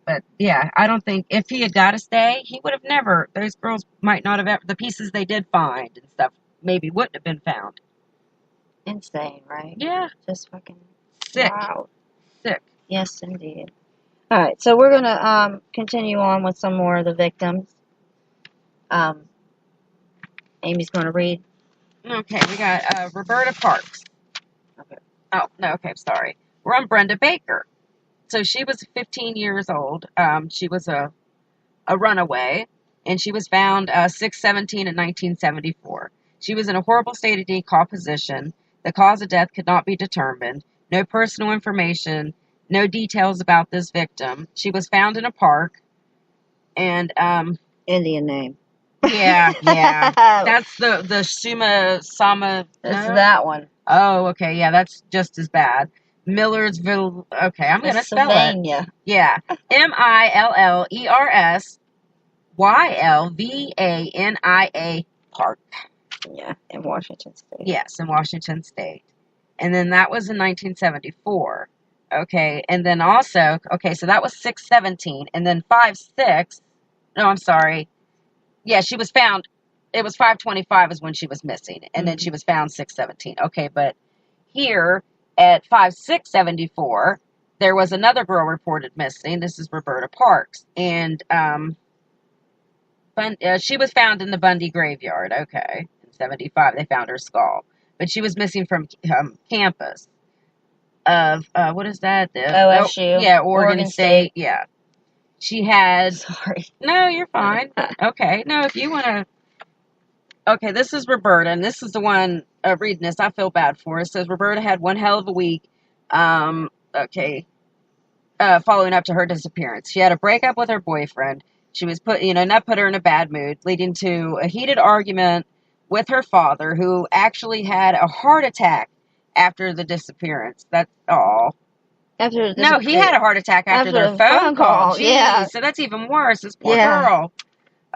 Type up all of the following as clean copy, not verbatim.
But yeah, I don't think if he had got to stay, he would have never. Those girls might not have ever. The pieces they did find and stuff maybe wouldn't have been found. Insane, right? Yeah, Just fucking sick, wild. sick. Yes, indeed. All right, so we're gonna continue on with some more of the victims. Amy's gonna read. Okay, we got Roberta Parks. Okay. Oh no, okay, sorry. We're on Brenda Baker. So she was 15 years old. She was a runaway, and she was found 6/17 in 1974. She was in a horrible state of decomposition. The cause of death could not be determined. No personal information, no details about this victim. She was found in a park, and Indian name. yeah, that's the Suma Sama. It's No? that one. Oh, okay, yeah, that's just as bad. Millersville. Okay, I'm gonna spell it. Pennsylvania. Yeah, Millersylvania Park. Yeah, in Washington State. Yes, in Washington State. And then that was in 1974. Okay, and then also, okay, so that was 6/17, and then 5/6. No, I'm sorry. Yeah, she was found. It was 5/25 is when she was missing, and then she was found 6/17. Okay, but here at 5/6/74, there was another girl reported missing. This is Roberta Parks, and she was found in the Bundy graveyard. Okay, in 75, they found her skull, but she was missing from campus of what is that? OSU. Yeah, Oregon State. Yeah, she had. Sorry. No, you're fine. Okay, no, if you want to. Okay, this is Roberta, and this is the one reading this I feel bad for. It says Roberta had one hell of a week. Okay, following up to her disappearance, she had a breakup with her boyfriend. She was and that put her in a bad mood, leading to a heated argument with her father, who actually had a heart attack after the disappearance. That's all. No, he had a heart attack after their phone call. Jeez, yeah. So that's even worse. This poor girl.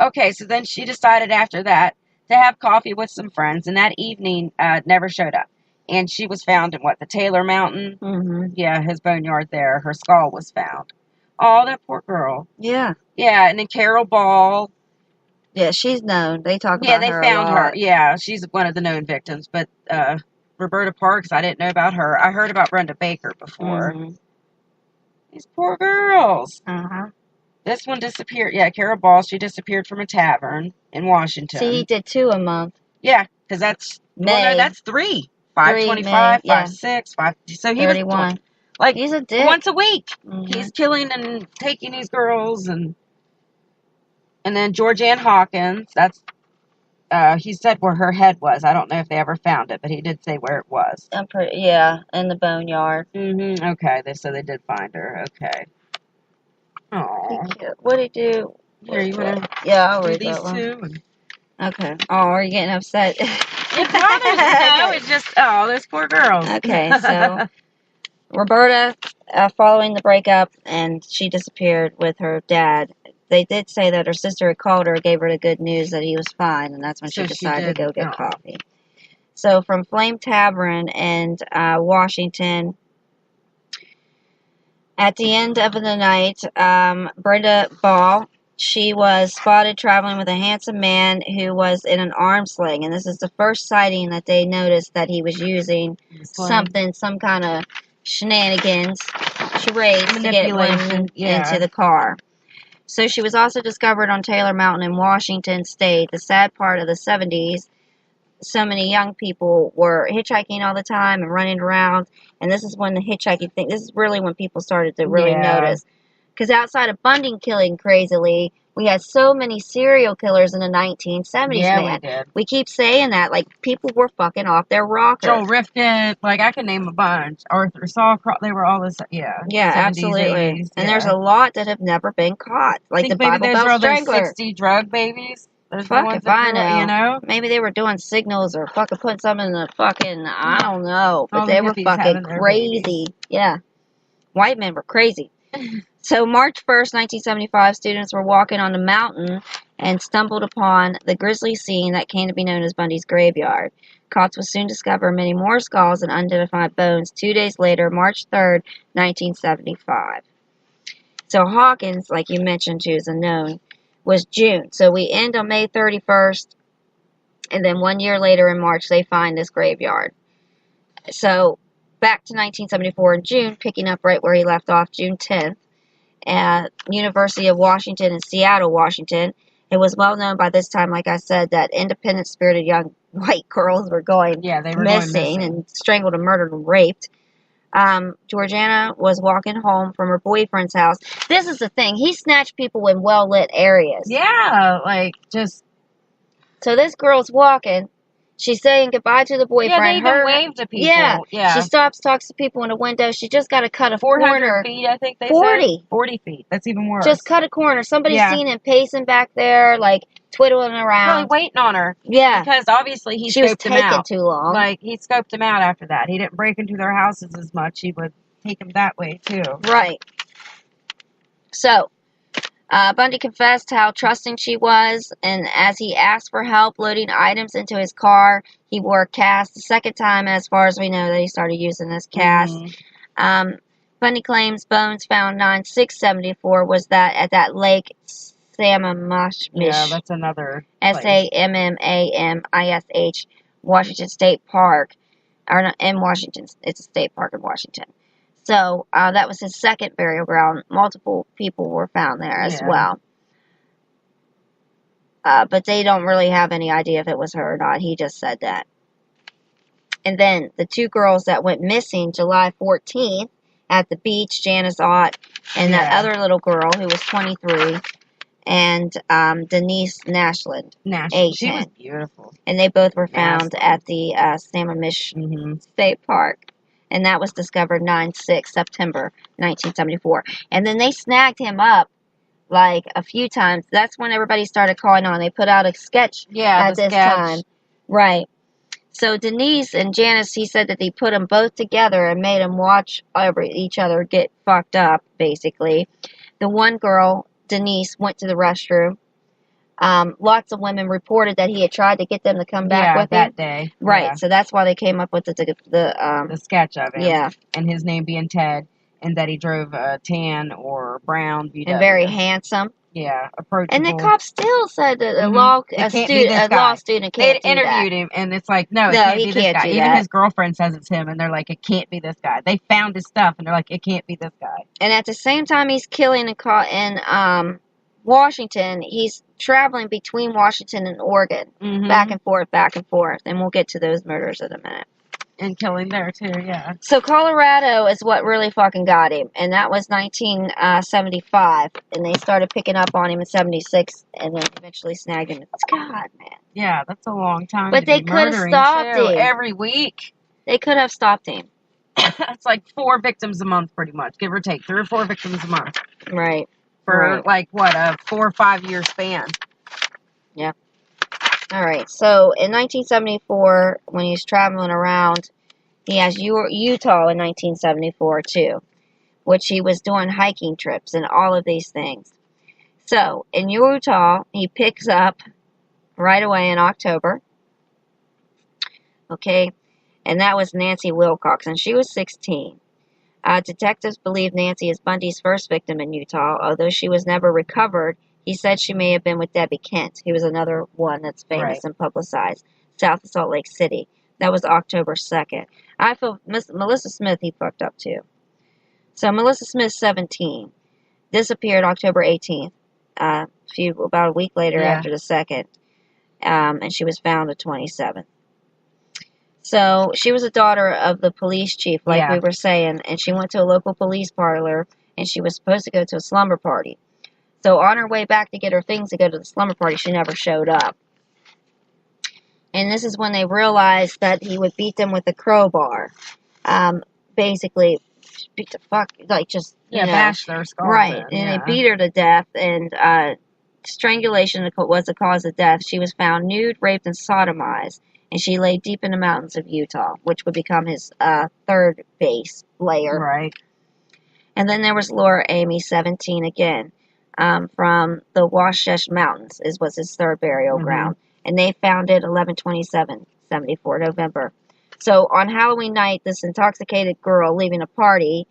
Okay, so then she decided after that to have coffee with some friends, and that evening never showed up. And she was found in the Taylor Mountain? Mm-hmm. Yeah, his boneyard there. Her skull was found. Oh, that poor girl. Yeah. Yeah, and then Carol Ball. Yeah, she's known. They talk about her. Yeah, they found her. Yeah, she's one of the known victims. But Roberta Parks, I didn't know about her. I heard about Brenda Baker before. Mm-hmm. These poor girls. Uh-huh. This one disappeared. Yeah, Carol Ball, she disappeared from a tavern in Washington. See, he did 2 a month. Yeah, because that's... May. Well, no, that's 3. 5/25, 5/6, 5... So he 31. was... Like, he's a dick. Once a week. Mm-hmm. He's killing and taking these girls. And then Georgianne Hawkins, that's... he said where her head was. I don't know if they ever found it, but he did say where it was. Yeah, in the boneyard. Mm-hmm. Okay, so they did find her. Okay. Oh. What did he do? Here, you want to I'll read these that one. two? Okay. Oh, are you getting upset? No, it's just, those poor girls. Okay, so Roberta, following the breakup, and she disappeared with her dad. They did say that her sister had called her, gave her the good news that he was fine, and that's when she decided to go get coffee. So from Flame Tavern in Washington, at the end of the night, Brenda Ball, she was spotted traveling with a handsome man who was in an arm sling, and this is the first sighting that they noticed that he was using some kind of shenanigans, charades to get women into the car. So she was also discovered on Taylor Mountain in Washington State. The sad part of the 70s, so many young people were hitchhiking all the time and running around, and this is when the hitchhiking thing, this is really when people started to really notice. Because outside of Bundy killing crazily, we had so many serial killers in the 1970s, man. We did. We keep saying that, like, people were fucking off their rocker. Joel Rifkin, like, I can name a bunch. Arthur Sawcross, they were all this, Yeah, 70s, absolutely. 80s, and there's a lot that have never been caught. Like the Bible Belt Strangler. Those 60 drug babies. Fuck if I know. Maybe they were doing signals or fucking putting something in the fucking, I don't know. But they were fucking crazy. Yeah. White men were crazy. So March 1st, 1975, students were walking on the mountain and stumbled upon the grisly scene that came to be known as Bundy's graveyard. Cops would soon discover many more skulls and unidentified bones 2 days later, March 3rd, 1975. So Hawkins, like you mentioned, who's unknown, was June. So we end on May 31st, and then 1 year later in March, they find this graveyard. So back to 1974 in June, picking up right where he left off, June 10th, at University of Washington in Seattle, Washington. It was well known by this time, like I said, that independent spirited young white girls were going missing and strangled and murdered and raped. Georgiana was walking home from her boyfriend's house. This is the thing. He snatched people in well-lit areas. Yeah, like, just... So this girl's walking. She's saying goodbye to the boyfriend. Yeah, they even waved to people. Yeah. She stops, talks to people in the window. She just got to cut a 400 corner. feet, I think they 40. said. 40 feet. That's even worse. Just cut a corner. Somebody's seen him pacing back there, like, twiddling around. Really waiting on her. Yeah. Because obviously he scoped him out. She was taking too long. Like, he scoped him out after that. He didn't break into their houses as much. He would take him that way, too. Right. So, Bundy confessed how trusting she was, and as he asked for help loading items into his car, he wore a cast. The second time, as far as we know, that he started using this cast. Mm-hmm. Bundy claims bones found 9/6/74 was that at that lake Sammamish. Yeah, that's another Sammamish, Washington State Park, or not, in Washington. It's a state park in Washington. So, that was his second burial ground. Multiple people were found there as well. But they don't really have any idea if it was her or not. He just said that. And then the two girls that went missing July 14th at the beach, Janice Ott and that other little girl who was 23, and Denise Nashland, age 10. She was beautiful. And they both were found at the Sammamish State Park. And that was discovered 9/6/September 1974. And then they snagged him up, like, a few times. That's when everybody started calling on. They put out a sketch at this time. Right. So Denise and Janice, he said that they put them both together and made them watch each other get fucked up, basically. The one girl, Denise, went to the restroom. Lots of women reported that he had tried to get them to come back with that him. day. Right, Yeah. so that's why they came up with the sketch of him. Yeah. And his name being Ted, and that he drove a tan or brown VW. And very handsome. Yeah, approachable. And the cop still said that a law student can't They interviewed him, and it's like, no, it can't be this guy. Even his girlfriend says it's him, and they're like, it can't be this guy. They found his stuff, and they're like, it can't be this guy. And at the same time he's killing in Washington, he's traveling between Washington and Oregon, back and forth, and we'll get to those murders in a minute. And killing there, too, yeah. So Colorado is what really fucking got him, and that was 1975, and they started picking up on him in 76, and then eventually snagged him. God, man. Yeah, that's a long time. But they could have stopped him. Every week. They could have stopped him. It's like 4 victims a month, pretty much, give or take. 3 or 4 victims a month. Right. For, like, what, a 4 or 5 year span. Yeah. All right. So in 1974, when he's traveling around, he has Utah in 1974 too, which he was doing hiking trips and all of these things. So in Utah, he picks up right away in October. Okay. And that was Nancy Wilcox, and she was 16. Detectives believe Nancy is Bundy's first victim in Utah, although she was never recovered. He said she may have been with Debbie Kent, who was another one that's famous and publicized, south of Salt Lake City. That was October 2nd. I feel Melissa Smith, he fucked up too. So Melissa Smith, 17, disappeared October 18th, about a week later after the 2nd, and she was found the 27th. So she was a daughter of the police chief, like we were saying, and she went to a local police parlor, and she was supposed to go to a slumber party. So on her way back to get her things to go to the slumber party, she never showed up. And this is when they realized that he would beat them with a crowbar. Basically, beat the fuck, like just, bash their skull. Right, and they beat her to death, and strangulation was the cause of death. She was found nude, raped, and sodomized, and she lay deep in the mountains of Utah, which would become his third base layer. Right. And then there was Laura Amy, 17 again. From the Wasatch Mountains was his third burial ground. And they found it 11/27/74, November. So on Halloween night, this intoxicated girl leaving a party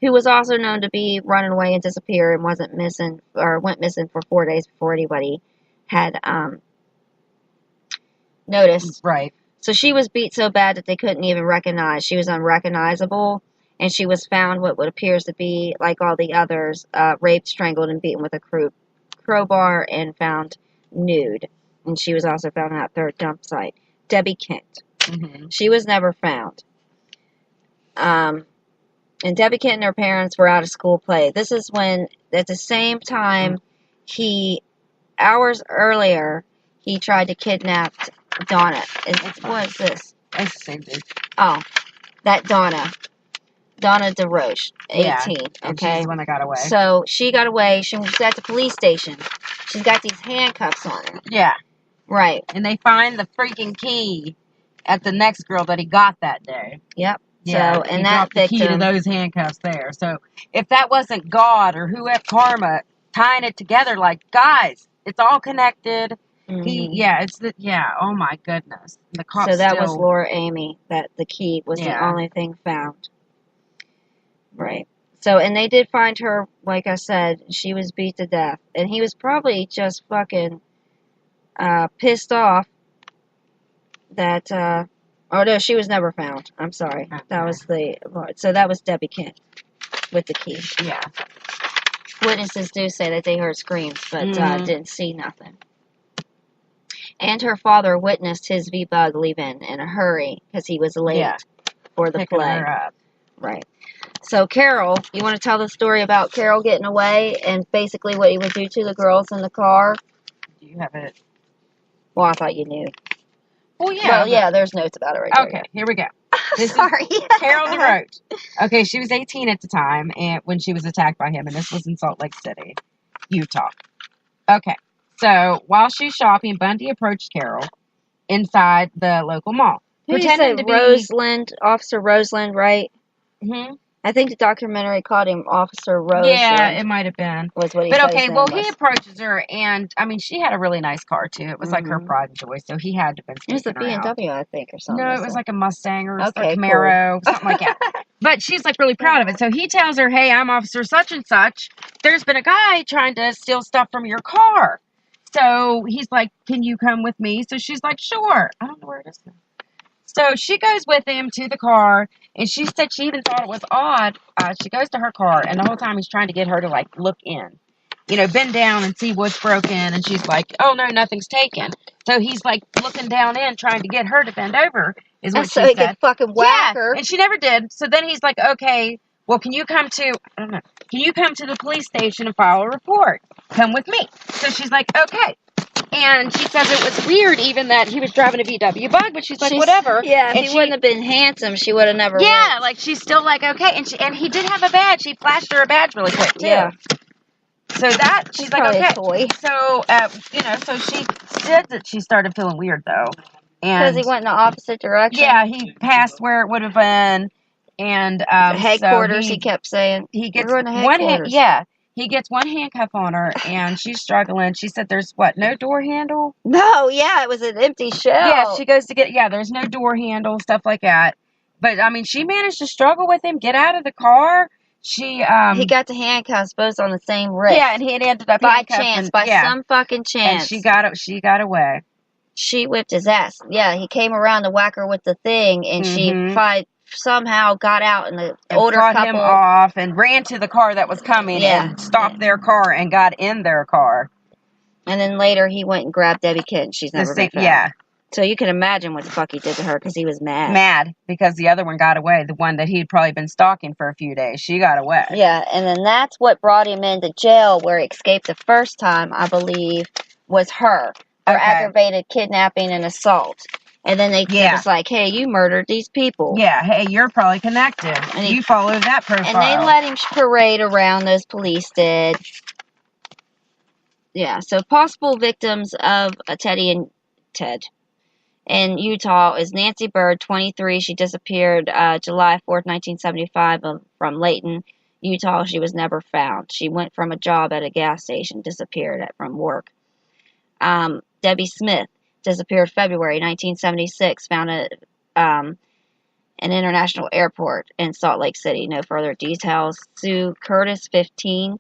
who was also known to be running away and disappear and wasn't missing, or went missing for 4 days before anybody had noticed. Right. So she was beat so bad that they couldn't even recognize. She was unrecognizable, and she was found what appears to be, like all the others, raped, strangled, and beaten with a crowbar, and found nude. And she was also found at their dump site. Debbie Kent. Mm-hmm. She was never found. And Debbie Kent and her parents were out of school play. This is when, at the same time, hours earlier, he tried to kidnap Donna. What is this? That's the same dude. Oh, that Donna. Donna DeRoche, 18. Yeah, and okay. she's the one that got away. So she got away. She was at the police station. She's got these handcuffs on her. Yeah. Right. And they find the freaking key at the next girl that he got that day. Yep. Yeah, so, and that the key to victim, those handcuffs there. So, if that wasn't God or whoever, karma, tying it together, like, guys, it's all connected. Oh my goodness. The cops so that was Laura Amy, that the key was the Yeah. only thing found. Right. So, and they did find her, like I said, she was beat to death. And he was probably just fucking pissed off that, oh no, she was never found. I'm sorry. Okay. That was so that was Debbie Kent with the key. Yeah. Witnesses do say that they heard screams, but didn't see nothing. And her father witnessed his V-Bug leaving in a hurry because he was late for the Picking play. her up. Right. So Carol, you want to tell the story about Carol getting away and basically what he would do to the girls in the car? Do you have it? Well, I thought you knew. Well, yeah. Well, yeah, there's notes about it right there. Okay, here we go. This Sorry. is Carol DeRoche. Okay, she was 18 at the time and when she was attacked by him, and this was in Salt Lake City, Utah. Okay, so while she's shopping, Bundy approached Carol inside the local mall. Who said Roseland, Officer Roseland, right? Mm-hmm. I think the documentary called him Officer Roseland. Yeah, it might have been. Was what he but said okay, his name well, was. he approaches her, and I mean, she had a really nice car too. It was like her pride and joy, so he had to have been. It was a BMW, I think, or something. No, it was like a Mustang or a Okay, Camaro, something like that. But she's like really proud of it. So he tells her, "Hey, I'm Officer such and such. There's been a guy trying to steal stuff from your car." So he's like, "Can you come with me?" So she's like, "Sure." I don't know where it is now. So she goes with him to the car, and she said she even thought it was odd. She goes to her car, and the whole time he's trying to get her to, like, look in. You know, bend down and see what's broken, and she's like, oh, no, nothing's taken. So he's, like, looking down in, trying to get her to bend over, is what she said. So he could fucking whack her. And she never did. So then he's like, okay, well, can you come to the police station and file a report? Come with me. So she's like, okay. And she says it was weird even that he was driving a VW Bug, but she's like, whatever. Yeah, if and he wouldn't have been handsome, she would have never Yeah, like, she's still like, okay. And he did have a badge. He flashed her a badge really quick, too. Yeah. So that, she's like, okay. A toy. So, so she said that she started feeling weird, though. Because he went in the opposite direction? Yeah, he passed where it would have been. And, headquarters, he kept saying. He gets one hand. Yeah. He gets one handcuff on her, and she's struggling. She said there's, no door handle? No, yeah, it was an empty shell. Yeah, she goes to there's no door handle, stuff like that. But, I mean, she managed to struggle with him, get out of the car. He got the handcuffs both on the same wrist. Yeah, and he had ended up by chance, some fucking chance. And she got away. She whipped his ass. Yeah, he came around to whack her with the thing, and she somehow got out, and the older couple him off and ran to the car that was coming and stopped their car and got in their car. And then later he went and grabbed Debbie Kent. She's never been found. Yeah. So you can imagine what the fuck he did to her because he was mad. Mad because the other one got away. The one that he'd probably been stalking for a few days. She got away. Yeah, and then that's what brought him into jail where he escaped the first time, I believe, was her. For aggravated kidnapping and assault. And then they was like, hey, you murdered these people. Yeah, hey, you're probably connected. And you follow that profile. And they let him parade around, those police did. Yeah, so possible victims of Ted in Utah is Nancy Bird, 23. She disappeared July 4th, 1975 from Layton, Utah. She was never found. She went from a job at a gas station, disappeared from work. Debbie Smith disappeared February 1976. Found an international airport in Salt Lake City. No further details. Sue Curtis, 15,